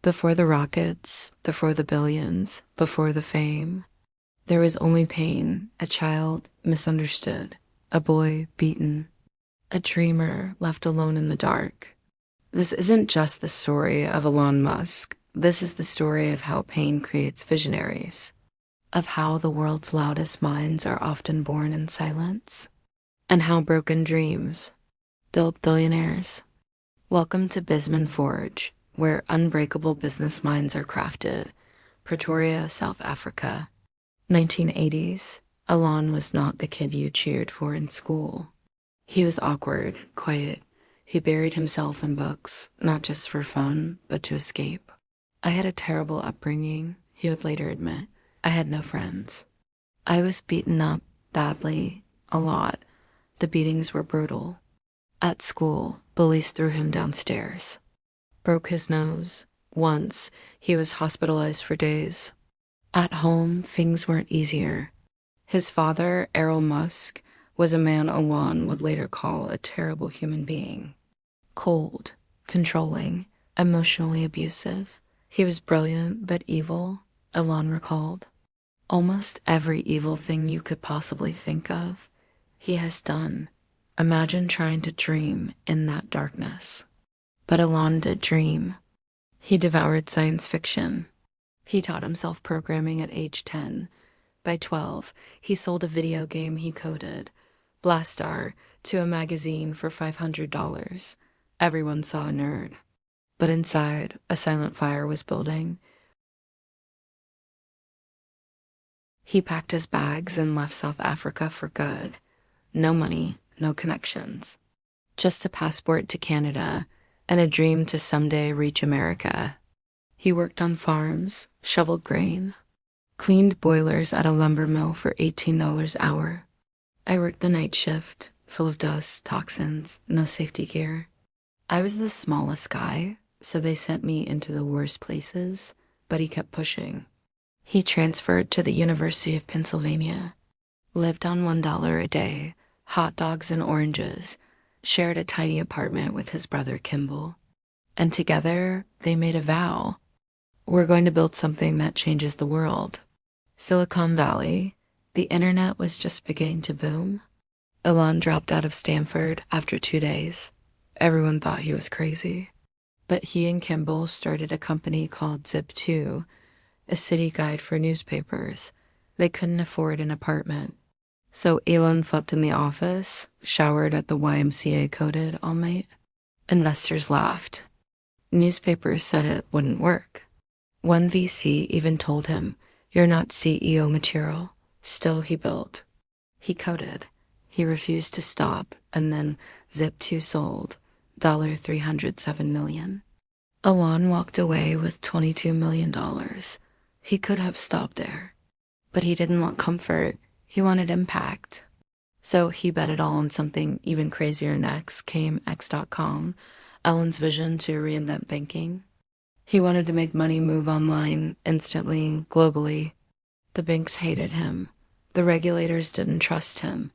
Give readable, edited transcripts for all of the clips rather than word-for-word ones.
Before the rockets, before the billions, before the fame, there was only pain, a child misunderstood, a boy beaten, a dreamer left alone in the dark. This isn't just the story of Elon Musk. This is the story of how pain creates visionaries, of how the world's loudest minds are often born in silence, and how broken dreams build billionaires. Welcome to BizMind Forge, where unbreakable business minds are crafted. Pretoria, South Africa. 1980s. Elon was not the kid you cheered for in school. He was awkward, quiet. He buried himself in books, not just for fun, but to escape. I had a terrible upbringing, he would later admit. I had no friends. I was beaten up badly, a lot. The beatings were brutal. At school, bullies threw him downstairs. Broke his nose. Once, he was hospitalized for days. At home, things weren't easier. His father, Elon Musk, was a man Elon would later call a terrible human being. Cold, controlling, emotionally abusive. He was brilliant but evil, Elon recalled. Almost every evil thing you could possibly think of, he has done. Imagine trying to dream in that darkness. But Elon did dream. He devoured science fiction. He taught himself programming at age 10. By 12, he sold a video game he coded, Blastar, to a magazine for $500. Everyone saw a nerd. But inside, a silent fire was building. He packed his bags and left South Africa for good. No money, no connections. Just a passport to Canada and a dream to someday reach America. He worked on farms, shoveled grain, cleaned boilers at a lumber mill for $18 an hour. I worked the night shift, full of dust, toxins, no safety gear. I was the smallest guy, so they sent me into the worst places, but he kept pushing. He transferred to the University of Pennsylvania, lived on $1 a day, hot dogs and oranges, shared a tiny apartment with his brother Kimball. And together, they made a vow. We're going to build something that changes the world. Silicon Valley, the internet was just beginning to boom. Elon dropped out of Stanford after 2 days. Everyone thought he was crazy. But he and Kimball started a company called Zip2, a city guide for newspapers. They couldn't afford an apartment. So Elon slept in the office, showered at the YMCA coded all night. Investors laughed. Newspapers said it wouldn't work. One VC even told him, "You're not CEO material." Still he built. He coded. He refused to stop, and then Zip2 sold, $307 million. Elon walked away with $22 million. He could have stopped there. But he didn't want comfort. He wanted impact. So he bet it all on something even crazier. Next came X.com, Elon's vision to reinvent banking. He wanted to make money move online, instantly, globally. The banks hated him. The regulators didn't trust him.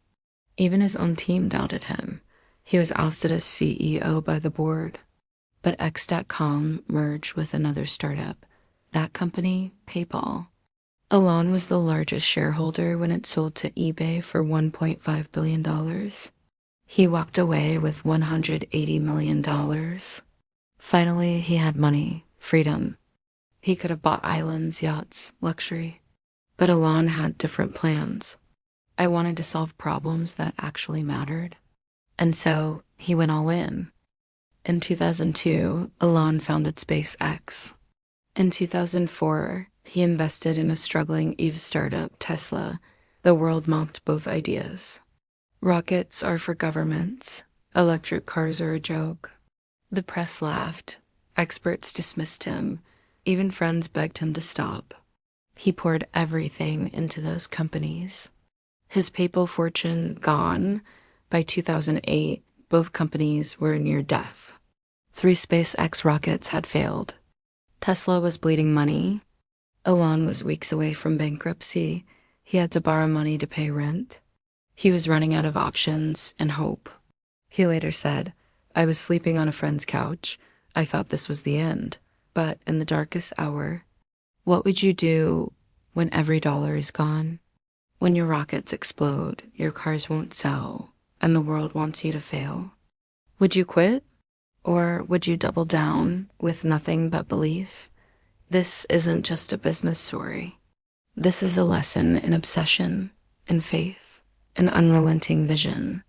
Even his own team doubted him. He was ousted as CEO by the board. But X.com merged with another startup. That company, PayPal. Elon was the largest shareholder when it sold to eBay for $1.5 billion. He walked away with $180 million. Finally, he had money, freedom. He could have bought islands, yachts, luxury. But Elon had different plans. I wanted to solve problems that actually mattered. And so he went all in. In 2002, Elon founded SpaceX. In 2004, he invested in a struggling EV startup, Tesla. The world mocked both ideas. Rockets are for governments. Electric cars are a joke. The press laughed. Experts dismissed him. Even friends begged him to stop. He poured everything into those companies. His PayPal fortune gone. By 2008, both companies were near death. 3 SpaceX rockets had failed. Tesla was bleeding money. Elon was weeks away from bankruptcy. He had to borrow money to pay rent. He was running out of options and hope. He later said, "I was sleeping on a friend's couch. I thought this was the end. But in the darkest hour, what would you do when every dollar is gone? When your rockets explode, your cars won't sell, and the world wants you to fail? Would you quit? Or would you double down with nothing but belief? This isn't just a business story. This is a lesson in obsession, in faith, in unrelenting vision.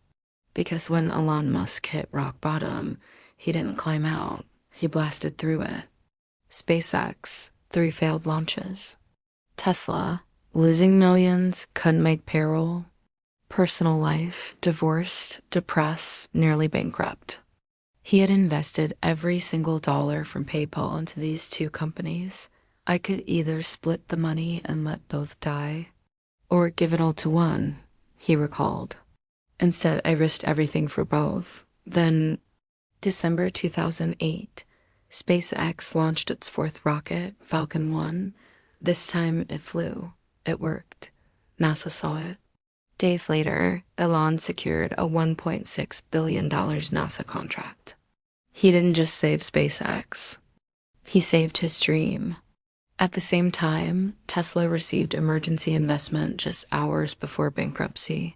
Because when Elon Musk hit rock bottom, he didn't climb out, he blasted through it. SpaceX, 3 failed launches. Tesla, losing millions, couldn't make payroll. Personal life, divorced, depressed, nearly bankrupt. He had invested every single dollar from PayPal into these 2 companies. I could either split the money and let both die, or give it all to one, he recalled. Instead, I risked everything for both. Then, December 2008, SpaceX launched its 4th rocket, Falcon 1. This time it flew. It worked. NASA saw it. Days later, Elon secured a $1.6 billion NASA contract. He didn't just save SpaceX. He saved his dream. At the same time, Tesla received emergency investment just hours before bankruptcy.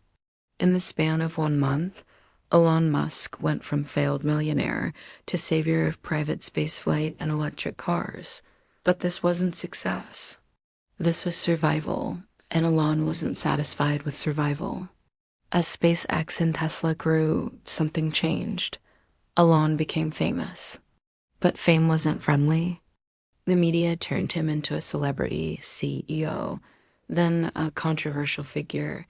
In the span of 1 month, Elon Musk went from failed millionaire to savior of private spaceflight and electric cars. But this wasn't success. This was survival, and Elon wasn't satisfied with survival. As SpaceX and Tesla grew, something changed. Elon became famous. But fame wasn't friendly. The media turned him into a celebrity CEO, then a controversial figure.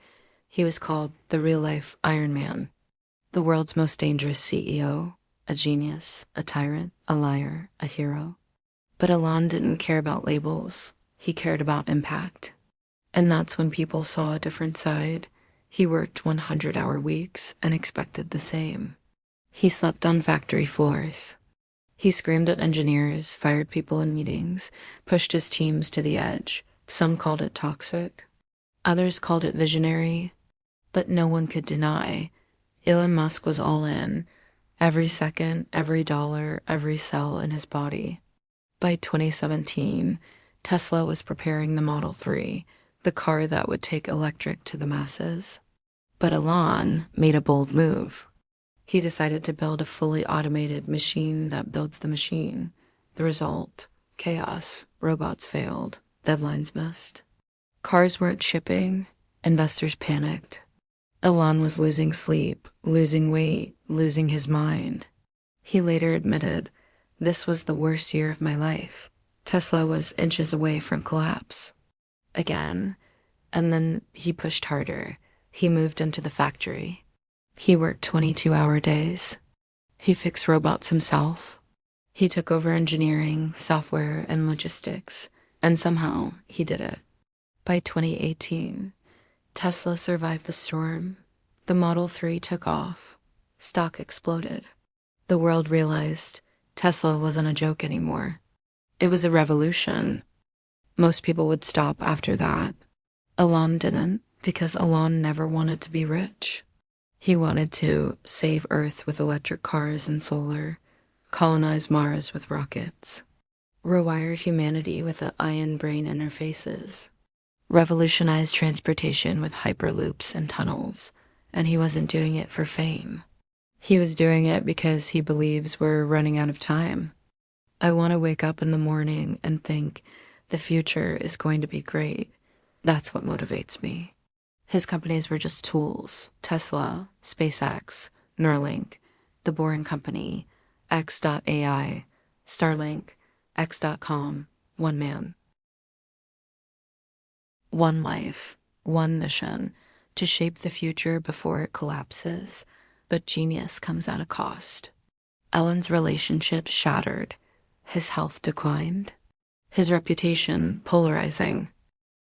He was called the real-life Iron Man, the world's most dangerous CEO, a genius, a tyrant, a liar, a hero. But Elon didn't care about labels. He cared about impact. And that's when people saw a different side. He worked 100-hour weeks and expected the same. He slept on factory floors. He screamed at engineers, fired people in meetings, pushed his teams to the edge. Some called it toxic. Others called it visionary. But no one could deny Elon Musk was all in. Every second, every dollar, every cell in his body. By 2017, Tesla was preparing the Model 3, the car that would take electric to the masses. But Elon made a bold move. He decided to build a fully automated machine that builds the machine. The result, chaos. Robots failed. Deadlines missed. Cars weren't shipping. Investors panicked. Elon was losing sleep, losing weight, losing his mind. He later admitted, "This was the worst year of my life." Tesla was inches away from collapse. Again. And then he pushed harder. He moved into the factory. He worked 22-hour days. He fixed robots himself. He took over engineering, software, and logistics. And somehow, he did it. By 2018, Tesla survived the storm. The Model 3 took off. Stock exploded. The world realized Tesla wasn't a joke anymore. It was a revolution. Most people would stop after that. Elon didn't, because Elon never wanted to be rich. He wanted to save Earth with electric cars and solar, colonize Mars with rockets, rewire humanity with the eye-and-brain interfaces, revolutionize transportation with hyperloops and tunnels. And he wasn't doing it for fame. He was doing it because he believes we're running out of time. I want to wake up in the morning and think the future is going to be great. That's what motivates me. His companies were just tools. Tesla, SpaceX, Neuralink, The Boring Company, X.AI, Starlink, X.com, one man. One life, one mission, to shape the future before it collapses. But genius comes at a cost. Elon's relationships shattered. His health declined. His reputation polarizing.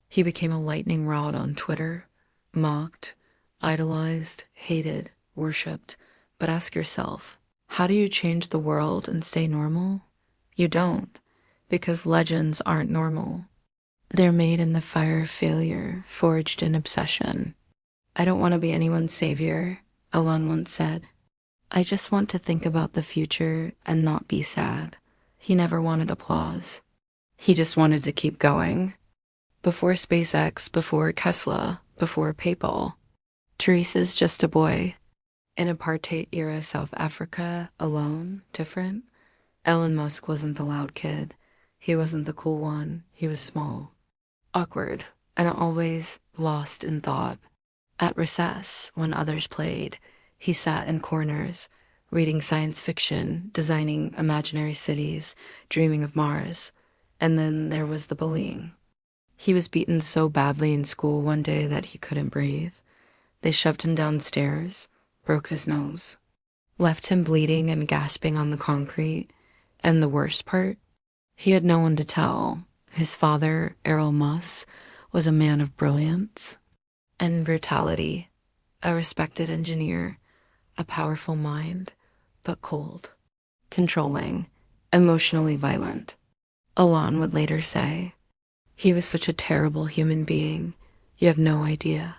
He became a lightning rod on Twitter. Mocked, idolized, hated, worshipped. But ask yourself, how do you change the world and stay normal? You don't, because legends aren't normal. They're made in the fire of failure, forged in obsession. I don't want to be anyone's savior, Elon once said. I just want to think about the future and not be sad. He never wanted applause. He just wanted to keep going. Before SpaceX, before Tesla, before PayPal, Teresa's just a boy. In apartheid-era South Africa, alone, different. Elon Musk wasn't the loud kid. He wasn't the cool one. He was small, awkward, and always lost in thought. At recess, when others played, he sat in corners, reading science fiction, designing imaginary cities, dreaming of Mars. And then there was the bullying. He was beaten so badly in school one day that he couldn't breathe. They shoved him downstairs, broke his nose, left him bleeding and gasping on the concrete. And the worst part? He had no one to tell. His father, Elon Musk, was a man of brilliance and brutality, a respected engineer, a powerful mind, but cold, controlling, emotionally violent. Elon would later say, "He was such a terrible human being. You have no idea.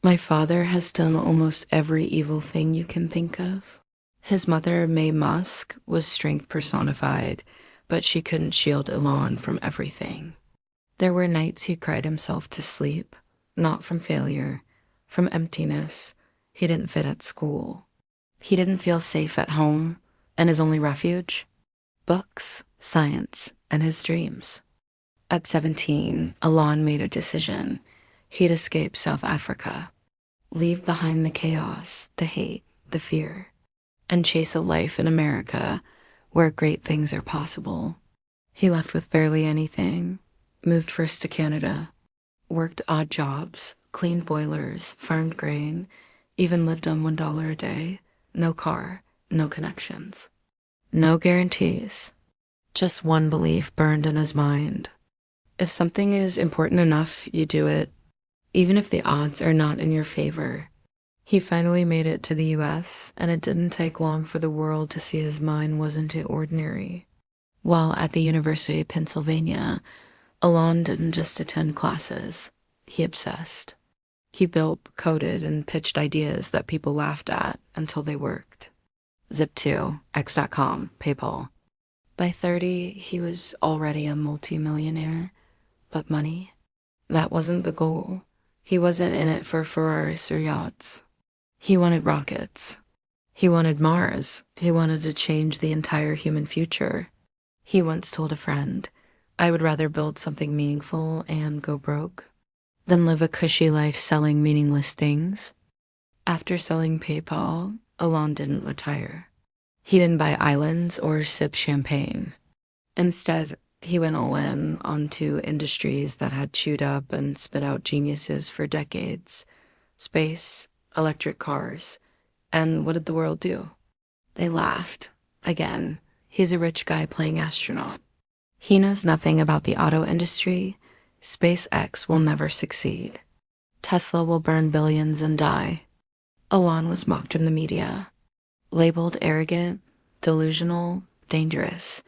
My father has done almost every evil thing you can think of." His mother, Mae Musk, was strength personified, but she couldn't shield Elon from everything. There were nights he cried himself to sleep, not from failure, from emptiness. He didn't fit at school. He didn't feel safe at home, and his only refuge? Books, science, and his dreams. At 17, Elon made a decision. He'd escape South Africa, leave behind the chaos, the hate, the fear, and chase a life in America where great things are possible. He left with barely anything, moved first to Canada, worked odd jobs, cleaned boilers, farmed grain, even lived on $1 a day, no car, no connections, no guarantees. Just one belief burned in his mind. If something is important enough, you do it, even if the odds are not in your favor. He finally made it to the US, and it didn't take long for the world to see his mind wasn't ordinary. While at the University of Pennsylvania, Elon didn't just attend classes. He obsessed. He built, coded, and pitched ideas that people laughed at until they worked. Zip2, X.com, PayPal. By 30, he was already a multimillionaire. But money? That wasn't the goal. He wasn't in it for Ferraris or yachts. He wanted rockets. He wanted Mars. He wanted to change the entire human future. He once told a friend, "I would rather build something meaningful and go broke than live a cushy life selling meaningless things." After selling PayPal, Elon didn't retire. He didn't buy islands or sip champagne. Instead, he went all in onto industries that had chewed up and spit out geniuses for decades. Space, electric cars. And what did the world do? They laughed. Again, he's a rich guy playing astronaut. He knows nothing about the auto industry. SpaceX will never succeed. Tesla will burn billions and die. Elon was mocked in the media, labeled arrogant, delusional, dangerous.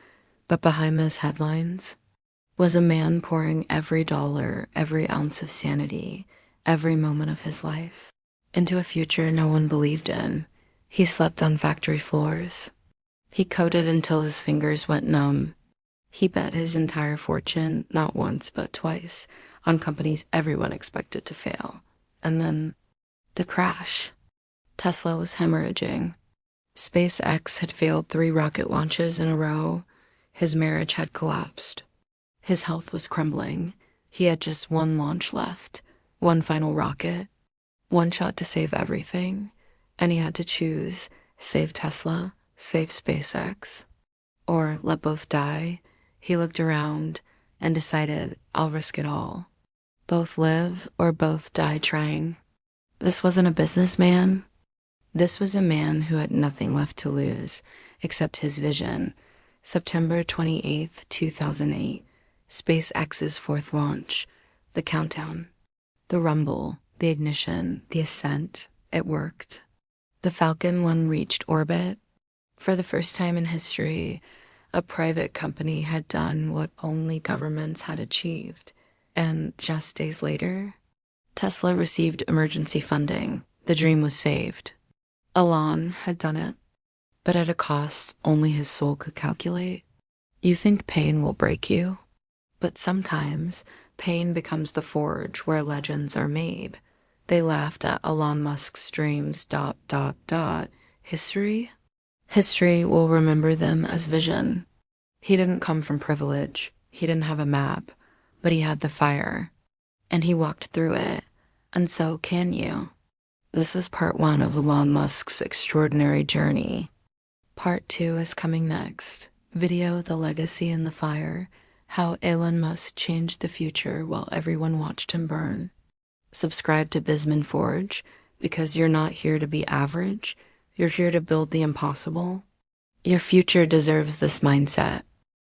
But behind those headlines was a man pouring every dollar, every ounce of sanity, every moment of his life into a future no one believed in. He slept on factory floors. He coded until his fingers went numb. He bet his entire fortune, not once but twice, on companies everyone expected to fail. And then the crash. Tesla was hemorrhaging. SpaceX had failed 3 rocket launches in a row. His marriage had collapsed. His health was crumbling. He had just one launch left, one final rocket, one shot to save everything, and he had to choose: save Tesla, save SpaceX, or let both die. He looked around and decided, I'll risk it all. Both live or both die trying. This wasn't a businessman. This was a man who had nothing left to lose except his vision. September 28th, 2008, SpaceX's 4th launch, the countdown, the rumble, the ignition, the ascent. It worked. The Falcon 1 reached orbit. For the first time in history, a private company had done what only governments had achieved. And just days later, Tesla received emergency funding. The dream was saved. Elon had done it, but at a cost only his soul could calculate. You think pain will break you, but sometimes pain becomes the forge where legends are made. They laughed at Elon Musk's dreams, dot, dot, dot. History? History will remember them as vision. He didn't come from privilege. He didn't have a map, but he had the fire, and he walked through it. And so can you. This was part one of Elon Musk's extraordinary journey. Part two is coming next. Video The Legacy in the Fire, how Elon Musk changed the future while everyone watched him burn. Subscribe to BizMind Forge, because you're not here to be average. You're here to build the impossible. Your future deserves this mindset.